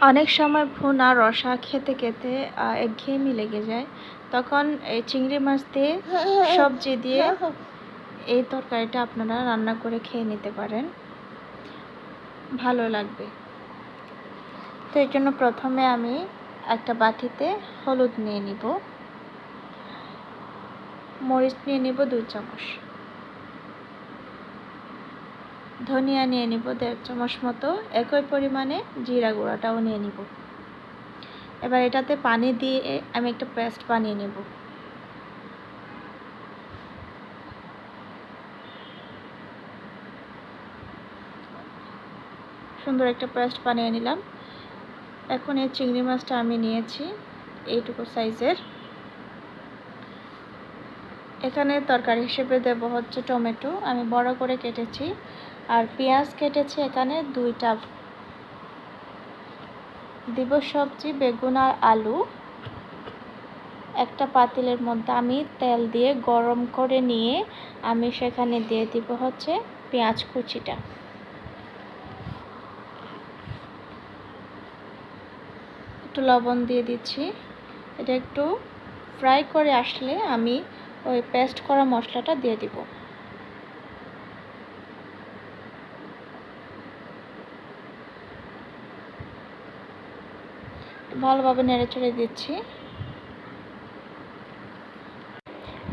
অনেক সময় ভুনা রসা খেতে খেতে একঘেয়েমি লেগে যায়, তখন এই চিংড়ি মাছ দিয়ে সবজি দিয়ে এই তরকারিটা আপনারা রান্না করে খেয়ে নিতে পারেন, ভালো লাগবে। তো এর জন্য প্রথমে আমি একটা বাটিতে হলুদ নিয়ে নিব, মরিচ নিয়ে নিব 2 চামচ, ধনিয়া নিয়ে নিব 1.5 চামচ মতো, একই পরিমাণে জিরা গুঁড়াটাও নিয়ে নিব। এবার এটাতে পানি দিয়ে আমি একটা পেস্ট বানিয়ে নেব। সুন্দর একটা পেস্ট বানিয়ে নিলাম। এখন এই চিংড়ি মাছটা আমি নিয়েছি এইটুকু সাইজের। এখানে তরকারি হিসেবে দেব হচ্ছে টমেটো, আমি বড় করে কেটেছি, আর পেঁয়াজ কেটেছি এখানে 2টা। দিব সবজি বেগুন আর আলু। একটা পাতিলের মধ্যে আমি তেল দিয়ে গরম করে নিয়ে আমি সেখানে দিয়ে দিব হচ্ছে পেঁয়াজ কুচিটা। একটু লবণ দিয়ে দিচ্ছি। এটা একটু ফ্রাই করে আসলে আমি ওই পেস্ট করা মশলাটা দিয়ে দিব। ভালোভাবে নেড়েচেড়ে দিচ্ছি।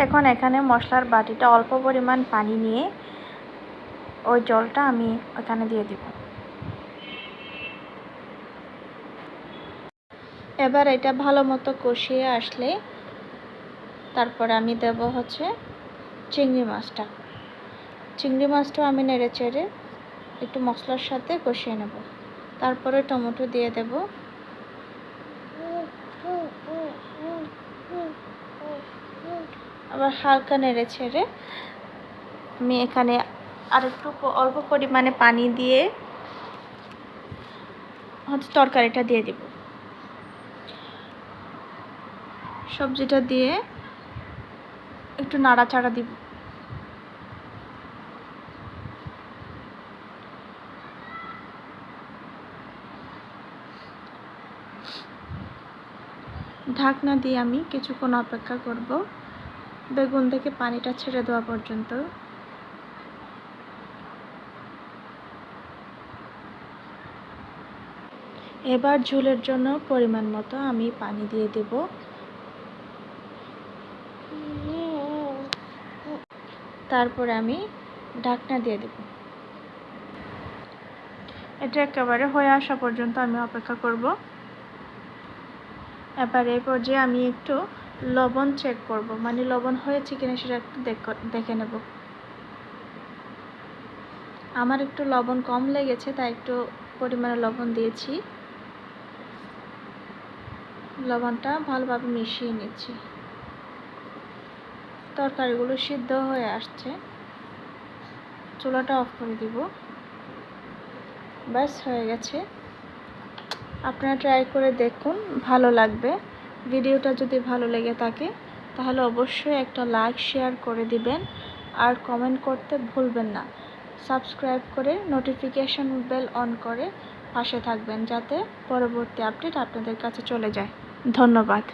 এখন এখানে মশলার বাটিটা অল্প পরিমাণ পানি নিয়ে ওই জলটা আমি এখানে দিয়ে দিব। এবার এটা ভালো মতো কষিয়ে আসলে তারপরে আমি দেব হচ্ছে চিংড়ি মাছটা। চিংড়ি মাছটাও আমি নেড়েচেড়ে একটু মশলার সাথে কষিয়ে নেব। তারপরে টমেটো দিয়ে দেব। আবার হালকা নেড়েচেড়ে আমি এখানে আরেকটু অল্প পরিমাণে পানি দিয়ে হচ্ছে তরকারিটা দিয়ে দিব। সবজিটা দিয়ে একটু নাড়াচাড়া দিব। ঢাকনা দিয়ে আমি কিছুক্ষণ অপেক্ষা করব, বেগুন থেকে পানিটা ছেড়ে দেওয়া পর্যন্ত। এবার ঝোলের জন্য পরিমাণ মতো আমি পানি দিয়ে দেব। তারপরে আমি ঢাকনা দিয়ে দেব। এটা একেবারে হয়ে আসা পর্যন্ত আমি অপেক্ষা করব। এবার এই পর্যায়ে আমি একটু লবণ চেক করব, মানে লবণ হয়েছে কিনা সেটা একটু দেখে নেব। আমার একটু লবণ কম লেগেছে, তাই একটু পরিমাণে লবণ দিয়েছি। লবণটা ভালোভাবে মিশিয়ে নিচ্ছি। তরকারিগুলো সিদ্ধ হয়ে আসছে, চুলাটা অফ করে দিব। ব্যাস হয়ে গেছে। আপনারা ট্রাই করে দেখুন, ভালো লাগবে। ভিডিওটা যদি ভালো লেগে থাকে তাহলে অবশ্যই একটা লাইক শেয়ার করে দিবেন, আর কমেন্ট করতে ভুলবেন না। সাবস্ক্রাইব করে নোটিফিকেশন বেল অন করে পাশে থাকবেন, যাতে পরবর্তী আপডেট আপনাদের কাছে চলে যায়। ধন্যবাদ।